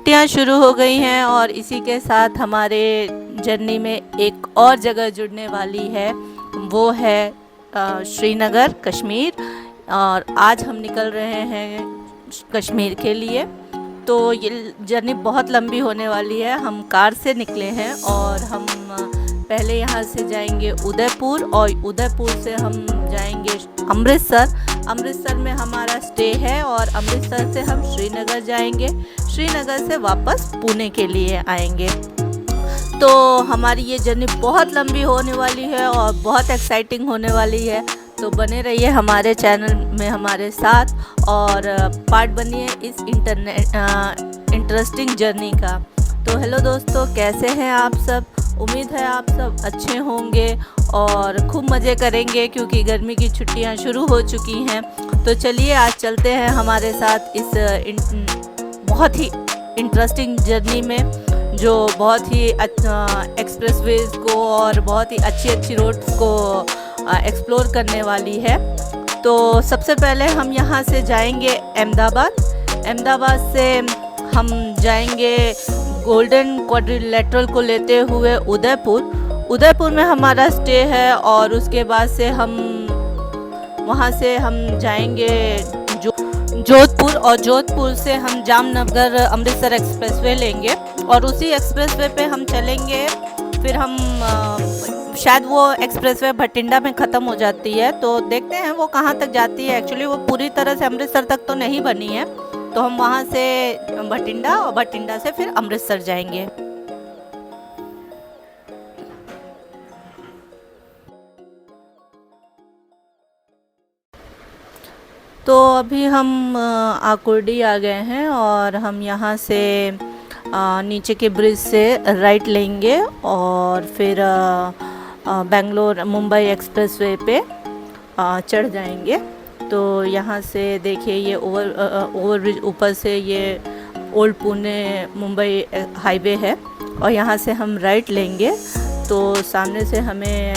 छुट्टियां शुरू हो गई हैं और इसी के साथ हमारे जर्नी में एक और जगह जुड़ने वाली है, वो है श्रीनगर कश्मीर। और आज हम निकल रहे हैं कश्मीर के लिए। तो ये जर्नी बहुत लंबी होने वाली है। हम कार से निकले हैं और हम पहले यहाँ से जाएंगे उदयपुर और उदयपुर से हम जाएंगे अमृतसर में हमारा स्टे है और अमृतसर से हम श्रीनगर जाएंगे। श्रीनगर से वापस पुणे के लिए आएंगे। तो हमारी ये जर्नी बहुत लंबी होने वाली है और बहुत एक्साइटिंग होने वाली है। तो बने रहिए हमारे चैनल में हमारे साथ और पार्ट बनिए इस इंटरेस्टिंग जर्नी का। तो हेलो दोस्तों, कैसे हैं आप सब? उम्मीद है आप सब अच्छे होंगे और खूब मज़े करेंगे क्योंकि गर्मी की छुट्टियां शुरू हो चुकी हैं। तो चलिए आज चलते हैं हमारे साथ इस बहुत ही इंटरेस्टिंग जर्नी में, जो बहुत ही एक्सप्रेसवेज को और बहुत ही अच्छी रोड्स को एक्सप्लोर करने वाली है। तो सबसे पहले हम यहाँ से जाएंगे अहमदाबाद से हम जाएंगे गोल्डन क्वाड्रिलेटरल को लेते हुए उदयपुर में हमारा स्टे है और उसके बाद से वहाँ से हम जाएंगे जोधपुर और जोधपुर से हम जामनगर अमृतसर एक्सप्रेसवे लेंगे और उसी एक्सप्रेसवे पे हम चलेंगे। फिर हम शायद वो एक्सप्रेसवे भटिंडा में ख़त्म हो जाती है, तो देखते हैं वो कहाँ तक जाती है। एक्चुअली वो पूरी तरह से अमृतसर तक तो नहीं बनी है, तो हम वहाँ से भटिंडा और भटिंडा से फिर अमृतसर जाएंगे। तो अभी हम आकुर्डी आ गए हैं और हम यहाँ से नीचे के ब्रिज से राइट लेंगे और फिर बेंगलोर मुंबई एक्सप्रेसवे पे चढ़ जाएंगे। तो यहाँ से देखिए ये ओवर ब्रिज ऊपर से ये ओल्ड पुणे मुंबई हाईवे है और यहाँ से हम राइट लेंगे तो सामने से हमें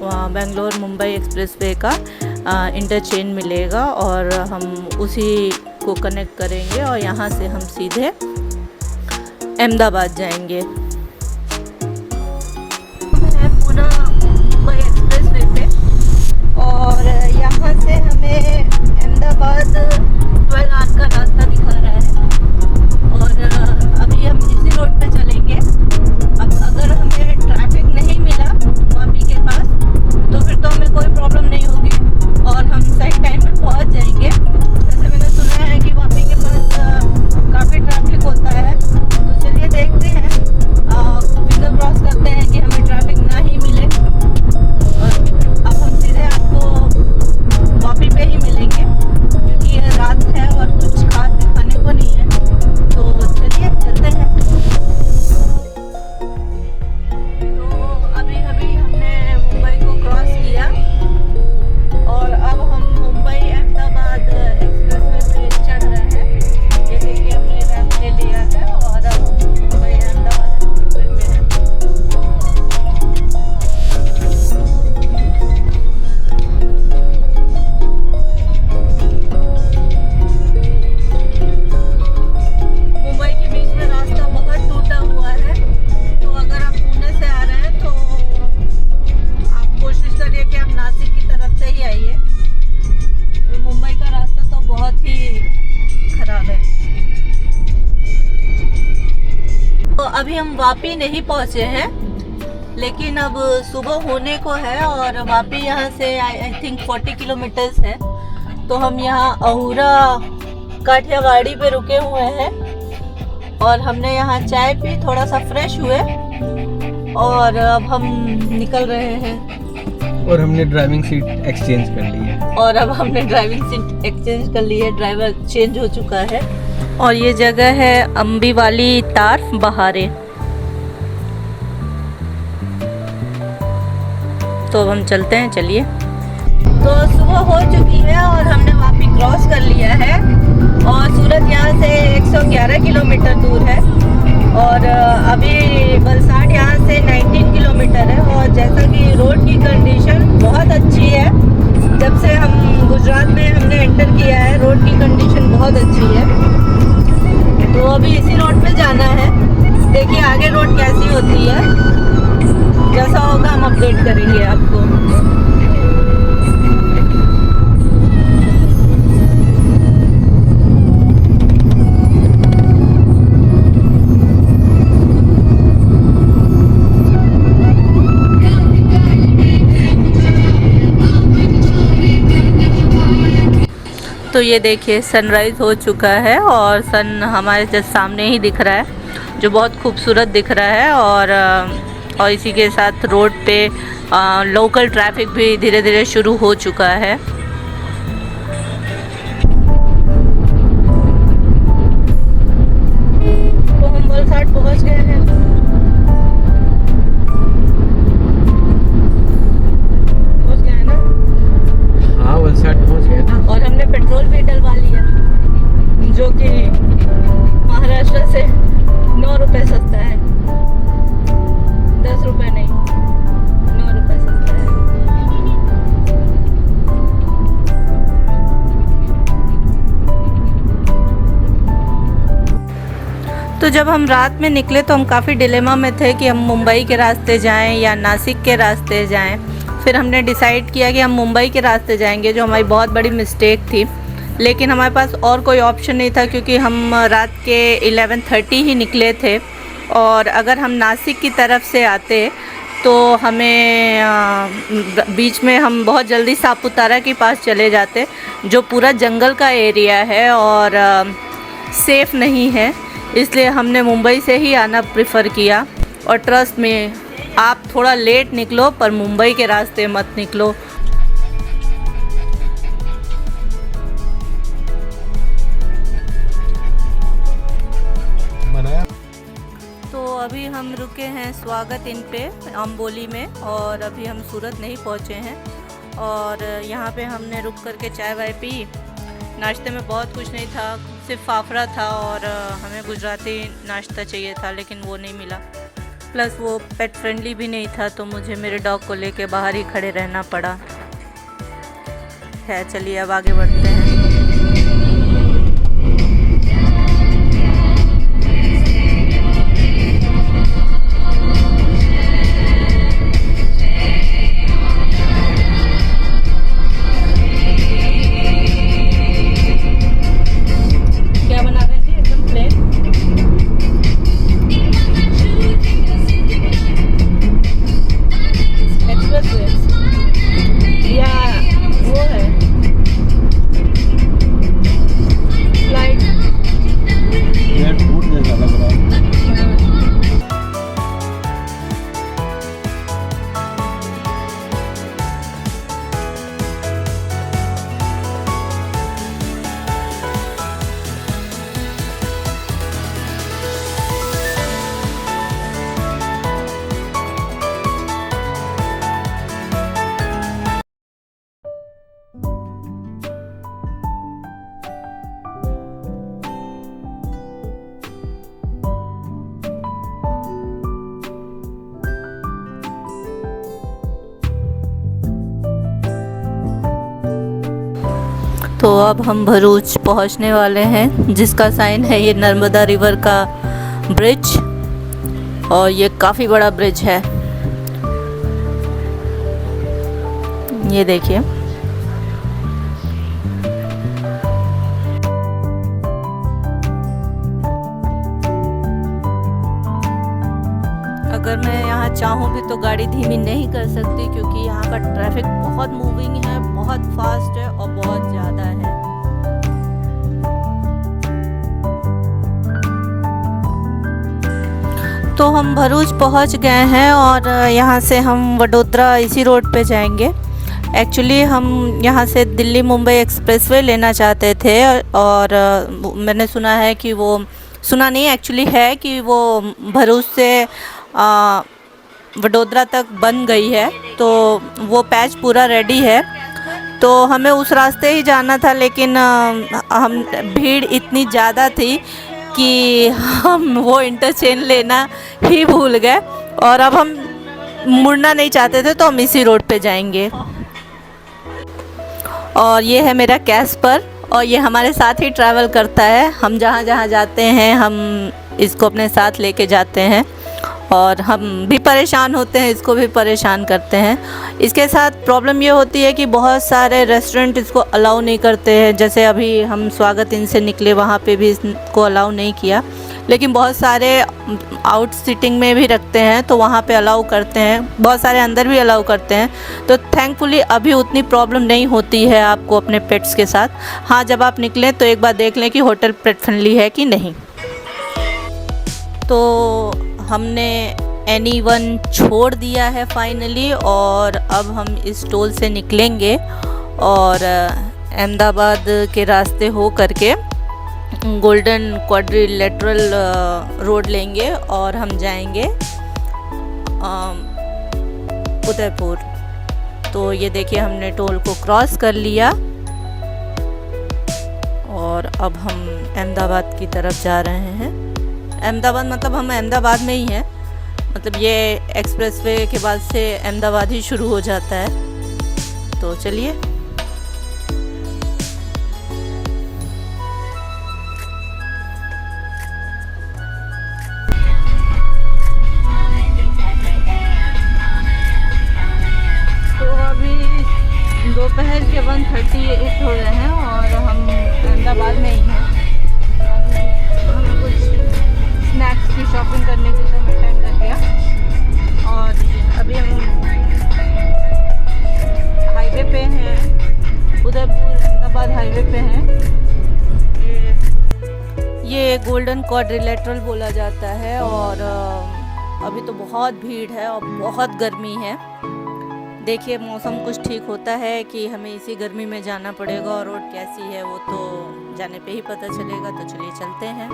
बेंगलोर मुंबई एक्सप्रेसवे का इंटरचेंज मिलेगा और हम उसी को कनेक्ट करेंगे और यहाँ से हम सीधे अहमदाबाद जाएंगे। पुणे मुंबई एक्सप्रेसवे पे और यहाँ से हमें अहमदाबाद 12 आवर का रास्ता दिखा रहा है और अभी हम इसी रोड पे चलेंगे। अब अगर हमें ट्रैफिक नहीं मिला वापी के पास तो फिर तो हमें कोई प्रॉब्लम नहीं होगी और हम सही टाइम पे पहुँच जाएंगे। जैसे मैंने सुना है कि वापी के पास काफ़ी ट्रैफिक होता है, तो चलिए देखते हैं, फिंगर क्रॉस करते हैं कि हमें ट्रैफिक ना ही मिले। और अब हम सीधे आपको वापी पे ही मिलेंगे क्योंकि ये रात है और कुछ खास दिखाने को नहीं है। तो चलिए चलते हैं। तो अभी हमने मुंबई को क्रॉस किया और अब हम मुंबई अहमदाबाद एक्सप्रेसवे पे चढ़ रहे हैं। ये देखिए हमने रैंप ले लिया है और अब मुंबई अहमदाबाद एक्सप्रेसवे पे है। मुंबई के बीच में रास्ता बहुत टूटा हुआ है, तो अगर आप पुणे से आ रहे हैं तो आप कोशिश करिए कि आप नासिक की तरफ से ही आइए। तो मुंबई का रास्ता तो बहुत ही खराब है। तो अभी हम वापी नहीं पहुंचे हैं, लेकिन अब सुबह होने को है और वापी यहाँ से आई थिंक 40 किलोमीटर्स है। तो हम यहाँ अहूरा काठियावाड़ी पे रुके हुए हैं और हमने यहाँ चाय पी, थोड़ा सा फ्रेश हुए और अब हम निकल रहे हैं। और हमने ड्राइविंग सीट एक्सचेंज कर ली है। ड्राइवर चेंज हो चुका है और ये जगह है अम्बीवाली तार बहारे। तो अब हम चलते हैं, चलिए। तो सुबह हो चुकी है और हमने वापी क्रॉस कर लिया है और सूरत यहाँ से 111 किलोमीटर दूर है और अभी वलसाड यहाँ से 19 किलोमीटर है। और जैसा कि रोड की कंडीशन बहुत अच्छी है, जब से हम गुजरात में हमने एंटर किया है रोड की कंडीशन बहुत अच्छी है। तो अभी इसी रोड पे जाना है। देखिए आगे रोड कैसी होती है, जैसा होगा हम अपडेट करेंगे आपको। तो ये देखिए सनराइज़ हो चुका है और सन हमारे जस्ट सामने ही दिख रहा है, जो बहुत खूबसूरत दिख रहा है। और इसी के साथ रोड पे लोकल ट्रैफिक भी धीरे धीरे शुरू हो चुका है। तो हम वलसाड पहुंच गए हैं। पहुंच गए हैं ना? हाँ वलसाड पहुँच गए ना। और हमने पेट्रोल भी डलवा लिया, जो कि महाराष्ट्र से 9 रुपये सस्ता है। 10 रुपये नहीं, 9 रुपये सस्ता है। तो जब हम रात में निकले तो हम काफ़ी डिलेमा में थे कि हम मुंबई के रास्ते जाएं या नासिक के रास्ते जाएं। फिर हमने डिसाइड किया कि हम मुंबई के रास्ते जाएंगे, जो हमारी बहुत बड़ी मिस्टेक थी। लेकिन हमारे पास और कोई ऑप्शन नहीं था, क्योंकि हम रात के 11:30 ही निकले थे। और अगर हम नासिक की तरफ से आते तो हमें बीच में हम बहुत जल्दी सापुतारा के पास चले जाते, जो पूरा जंगल का एरिया है और सेफ़ नहीं है। इसलिए हमने मुंबई से ही आना प्रेफर किया। और ट्रस्ट में, आप थोड़ा लेट निकलो पर मुंबई के रास्ते मत निकलो। तो अभी हम रुके हैं स्वागत इन पे अम्बोली में, और अभी हम सूरत नहीं पहुँचे हैं। और यहाँ पे हमने रुक कर के चाय वाय पी। नाश्ते में बहुत कुछ नहीं था, सिर्फ फाफड़ा था और हमें गुजराती नाश्ता चाहिए था, लेकिन वो नहीं मिला। प्लस वो पेट फ्रेंडली भी नहीं था, तो मुझे मेरे डॉग को लेके बाहर ही खड़े रहना पड़ा। है, चलिए अब आगे बढ़ते हैं। क्या बना रहे थे? एकदम प्लेन। या वो है फ्लाइट। एयरपोर्ट जैसा लग रहा है। तो अब हम भरूच पहुंचने वाले हैं, जिसका साइन है ये नर्मदा रिवर का ब्रिज। और ये काफ़ी बड़ा ब्रिज है, ये देखिए। अगर मैं यहाँ चाहूँ भी तो गाड़ी धीमी नहीं कर सकती, क्योंकि यहाँ का ट्रैफिक बहुत मूविंग है, बहुत फास्ट है और बहुत ज़्यादा है। तो हम भरूच पहुँच गए हैं और यहाँ से हम वडोदरा इसी रोड पे जाएंगे। एक्चुअली हम यहाँ से दिल्ली मुंबई एक्सप्रेसवे लेना चाहते थे, और मैंने सुना है कि वो, सुना नहीं एक्चुअली है कि वो भरूच से वडोदरा तक बन गई है, तो वो पैच पूरा रेडी है। तो हमें उस रास्ते ही जाना था, लेकिन हम भीड़ इतनी ज़्यादा थी कि हम वो इंटरचेंज लेना ही भूल गए, और अब हम मुड़ना नहीं चाहते थे, तो हम इसी रोड पे जाएंगे। और ये है मेरा कैस्पर, और ये हमारे साथ ही ट्रैवल करता है। हम जहाँ जहाँ जाते हैं हम इसको अपने साथ लेके जाते हैं और हम भी परेशान होते हैं, इसको भी परेशान करते हैं। इसके साथ प्रॉब्लम ये होती है कि बहुत सारे रेस्टोरेंट इसको अलाउ नहीं करते हैं। जैसे अभी हम स्वागत इन से निकले, वहाँ पे भी इसको अलाउ नहीं किया, लेकिन बहुत सारे आउट सीटिंग में भी रखते हैं तो वहाँ पे अलाउ करते हैं, बहुत सारे अंदर भी अलाउ करते हैं। तो थैंकफुली अभी उतनी प्रॉब्लम नहीं होती है आपको अपने पेट्स के साथ। हाँ, जब आप निकलें तो एक बार देख लें कि होटल पेट फ्रेंडली है कि नहीं। तो हमने Anyone छोड़ दिया है फाइनली और अब हम इस टोल से निकलेंगे और अहमदाबाद के रास्ते हो करके गोल्डन क्वाड्रिलेटरल रोड लेंगे और हम जाएंगे उदयपुर। तो ये देखिए हमने टोल को क्रॉस कर लिया और अब हम अहमदाबाद की तरफ जा रहे हैं। अहमदाबाद मतलब हम अहमदाबाद में ही हैं, मतलब ये एक्सप्रेसवे के बाद से अहमदाबाद ही शुरू हो जाता है। तो चलिए दोपहर के 1:38 हो रहे हैं और हम अहमदाबाद में ही हैं। हमें कुछ स्नैक्स की शॉपिंग करने के लिए हमें टाइम लग गया और अभी हम हाईवे पे हैं, उदयपुर अहमदाबाद हाईवे पे हैं। ये गोल्डन क्वाड्रिलेटरल बोला जाता है और अभी तो बहुत भीड़ है और बहुत गर्मी है। देखिए मौसम कुछ ठीक होता है कि हमें इसी गर्मी में जाना पड़ेगा और रोड कैसी है वो तो जाने पे ही पता चलेगा। तो चलिए चलते हैं।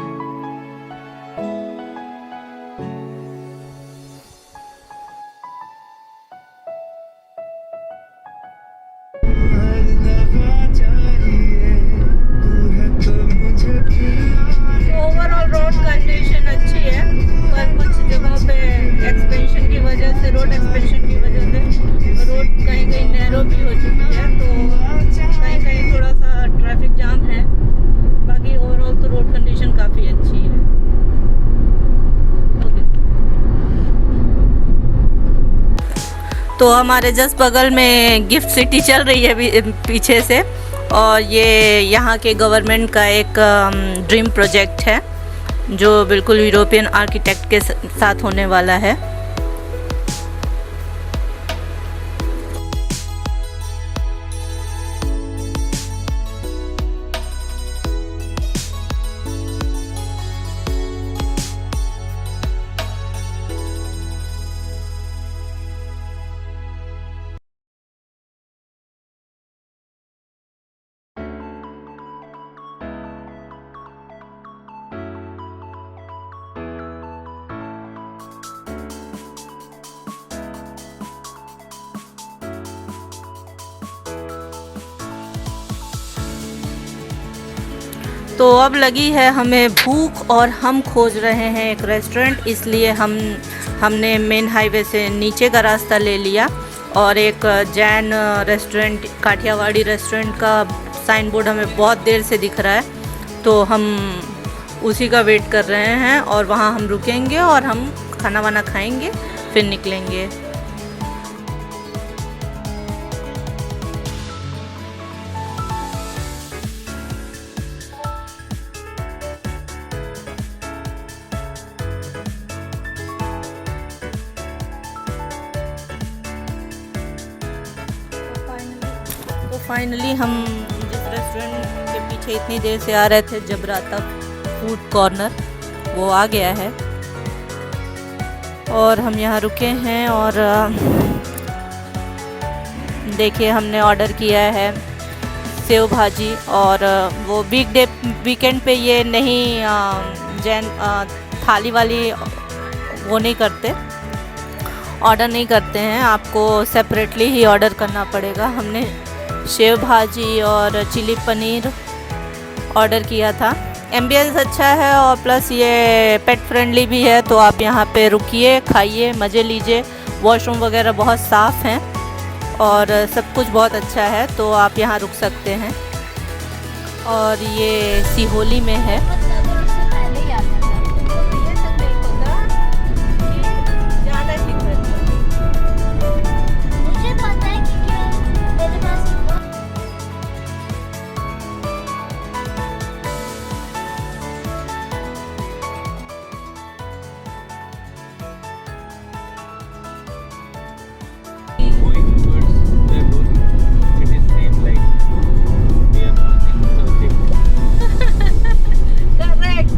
ओवरऑल रोड कंडीशन अच्छी है, पर कुछ जगहों पे एक्सपेंशन की वजह से, रोड एक्सपेंशन की वजह से रोड कहीं कहीं नैरो भी हो चुकी है, तो कहीं कहीं थोड़ा सा ट्रैफिक जाम है। बाकी ओवरऑल तो रोड कंडीशन काफ़ी अच्छी है। तो हमारे जस्ट बगल में गिफ्ट सिटी चल रही है पीछे से और ये यहाँ के गवर्नमेंट का एक ड्रीम प्रोजेक्ट है जो बिल्कुल यूरोपियन आर्किटेक्ट के साथ होने वाला है। तो अब लगी है हमें भूख और हम खोज रहे हैं एक रेस्टोरेंट, इसलिए हमने मेन हाईवे से नीचे का रास्ता ले लिया और एक जैन रेस्टोरेंट, काठियावाड़ी रेस्टोरेंट का साइन बोर्ड हमें बहुत देर से दिख रहा है, तो हम उसी का वेट कर रहे हैं और वहाँ हम रुकेंगे और हम खाना वाना खाएंगे फिर निकलेंगे। फाइनली हम जिस रेस्टोरेंट के पीछे इतनी देर से आ रहे थे, जबराता फूड कॉर्नर, वो आ गया है और हम यहाँ रुके हैं। और देखिए हमने ऑर्डर किया है सेव भाजी और वो वीकेंड पे ये नहीं जैन थाली वाली वो नहीं करते, ऑर्डर नहीं करते हैं, आपको सेपरेटली ही ऑर्डर करना पड़ेगा। हमने सेव भाजी और चिली पनीर ऑर्डर किया था। एम्बियंस अच्छा है और प्लस ये पेट फ्रेंडली भी है, तो आप यहाँ पे रुकिए, खाइए, मज़े लीजिए। वॉशरूम वगैरह बहुत साफ़ हैं और सब कुछ बहुत अच्छा है, तो आप यहाँ रुक सकते हैं। और ये सिहोली में है। मतलब उससे पहले ही आता था। तो ये सब नहीं पता कि ज़्यादा दिक्कत है। मुझे पता है क्योंकि मेरे पास Going towards the road, it is same like we are crossing the Correct.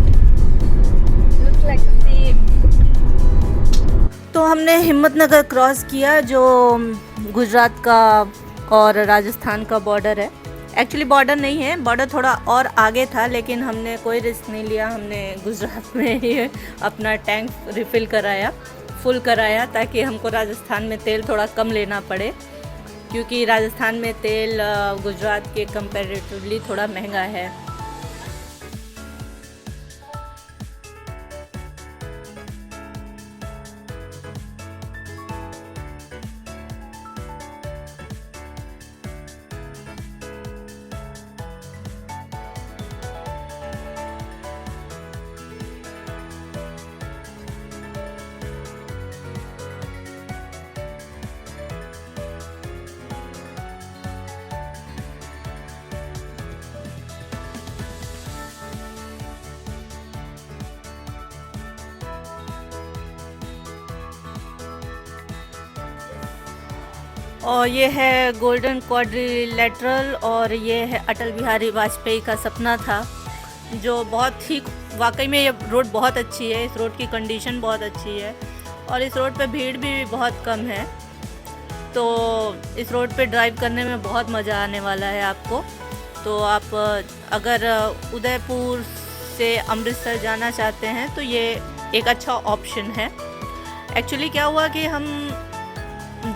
Looks like a same. तो हमने हिम्मतनगर क्रॉस किया जो गुजरात का और राजस्थान का बॉर्डर है। एक्चुअली बॉर्डर नहीं है, बॉर्डर थोड़ा और आगे था, लेकिन हमने कोई रिस्क नहीं लिया। हमने गुजरात में ही अपना टैंक रिफ़िल कराया, फुल कराया, ताकि हमको राजस्थान में तेल थोड़ा कम लेना पड़े, क्योंकि राजस्थान में तेल गुजरात के कंपैरेटिवली थोड़ा महंगा है। और ये है गोल्डन क्वाड्रिलेटरल, और ये है अटल बिहारी वाजपेयी का सपना था, जो बहुत ही वाकई में ये रोड बहुत अच्छी है। इस रोड की कंडीशन बहुत अच्छी है और इस रोड पे भीड़ भी बहुत कम है। तो इस रोड पे ड्राइव करने में बहुत मज़ा आने वाला है आपको। तो आप अगर उदयपुर से अमृतसर जाना चाहते हैं तो ये एक अच्छा ऑप्शन है। एक्चुअली क्या हुआ कि हम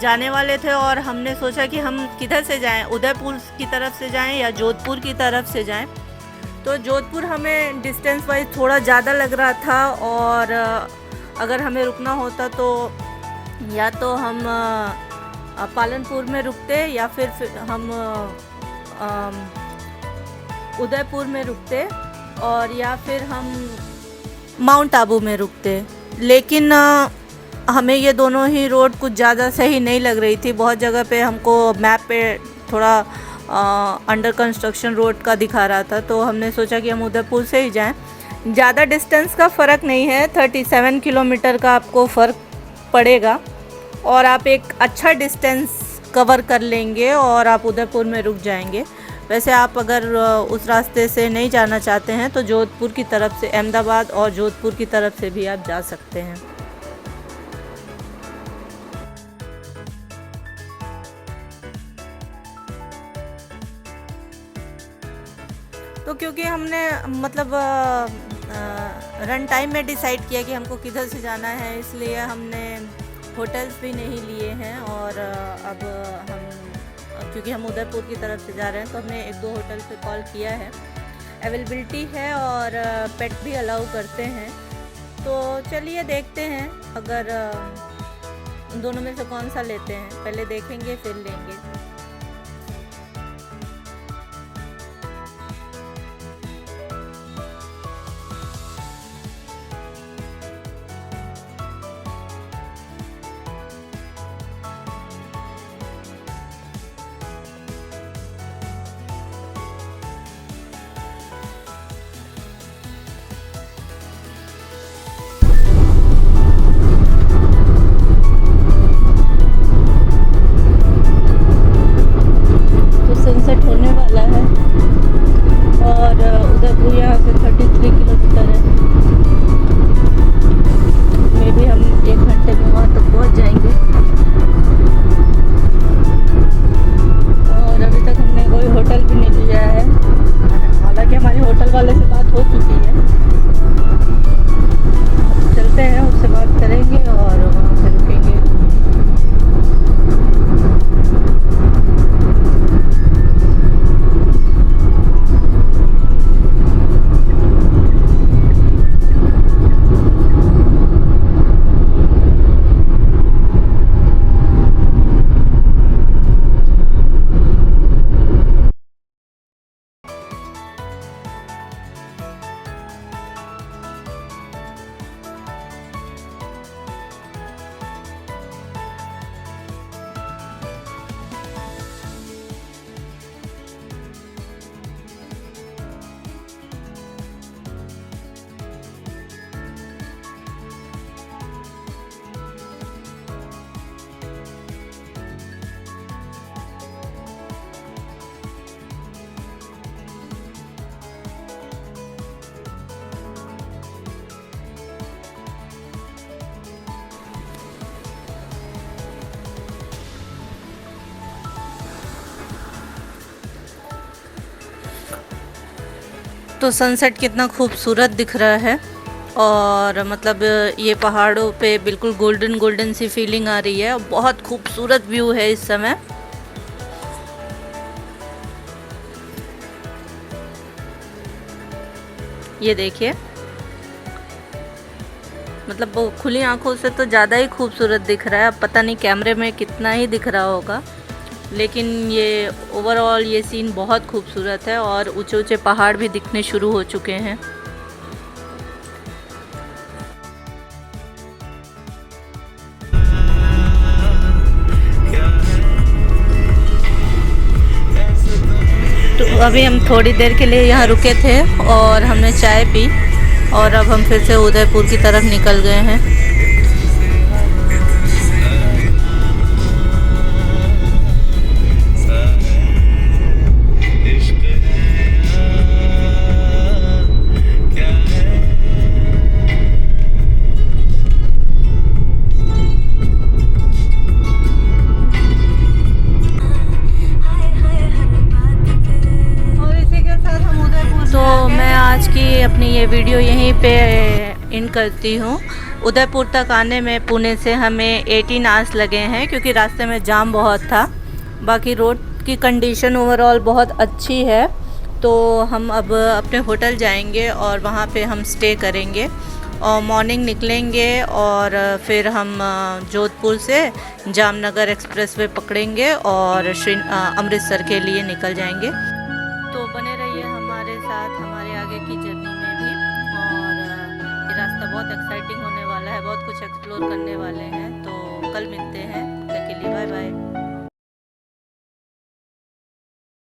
जाने वाले थे और हमने सोचा कि हम किधर से जाएं, उदयपुर की तरफ से जाएं या जोधपुर की तरफ से जाएं। तो जोधपुर हमें डिस्टेंस वाइज थोड़ा ज़्यादा लग रहा था, और अगर हमें रुकना होता तो या तो हम पालनपुर में रुकते या फिर हम उदयपुर में रुकते, और या फिर हम माउंट आबू में रुकते। लेकिन हमें ये दोनों ही रोड कुछ ज़्यादा सही नहीं लग रही थी। बहुत जगह पे हमको मैप पे थोड़ा अंडर कंस्ट्रक्शन रोड का दिखा रहा था, तो हमने सोचा कि हम उदयपुर से ही जाएं। ज़्यादा डिस्टेंस का फ़र्क नहीं है, 37 किलोमीटर का आपको फ़र्क पड़ेगा और आप एक अच्छा डिस्टेंस कवर कर लेंगे और आप उदयपुर में रुक जाएंगे। वैसे आप अगर उस रास्ते से नहीं जाना चाहते हैं तो जोधपुर की तरफ से, अहमदाबाद और जोधपुर की तरफ से भी आप जा सकते हैं। तो क्योंकि हमने मतलब रन टाइम में डिसाइड किया कि हमको किधर से जाना है, इसलिए हमने होटल्स भी नहीं लिए हैं। और अब हम, क्योंकि हम उदयपुर की तरफ से जा रहे हैं, तो हमने 1-2 होटल पे कॉल किया है। अवेलेबिलिटी है और पेट भी अलाउ करते हैं। तो चलिए देखते हैं, अगर दोनों में से कौन सा लेते हैं, पहले देखेंगे फिर लेंगे। तो सनसेट कितना खूबसूरत दिख रहा है और मतलब ये पहाड़ों पे बिल्कुल गोल्डन गोल्डन सी फीलिंग आ रही है। बहुत खूबसूरत व्यू है इस समय। ये देखिए, मतलब वो खुली आंखों से तो ज़्यादा ही खूबसूरत दिख रहा है। अब पता नहीं कैमरे में कितना ही दिख रहा होगा, लेकिन ये ओवरऑल ये सीन बहुत खूबसूरत है और ऊंचे ऊंचे पहाड़ भी दिखने शुरू हो चुके हैं। तो अभी हम थोड़ी देर के लिए यहाँ रुके थे और हमने चाय पी और अब हम फिर से उदयपुर की तरफ निकल गए हैं। तो मैं आज की अपनी ये वीडियो यहीं पे इन करती हूँ। उदयपुर तक आने में पुणे से हमें 18 आवर्स लगे हैं क्योंकि रास्ते में जाम बहुत था। बाकी रोड की कंडीशन ओवरऑल बहुत अच्छी है। तो हम अब अपने होटल जाएंगे और वहाँ पे हम स्टे करेंगे और मॉर्निंग निकलेंगे और फिर हम जोधपुर से जामनगर एक्सप्रेसवे पकड़ेंगे और अमृतसर के लिए निकल जाएंगे। तो बने रहिए हमारे साथ हमारे आगे की जर्नी में भी। और ये रास्ता बहुत एक्साइटिंग होने वाला है, बहुत कुछ एक्सप्लोर करने वाले हैं। तो कल मिलते हैं, तब तक के लिए बाय बाय।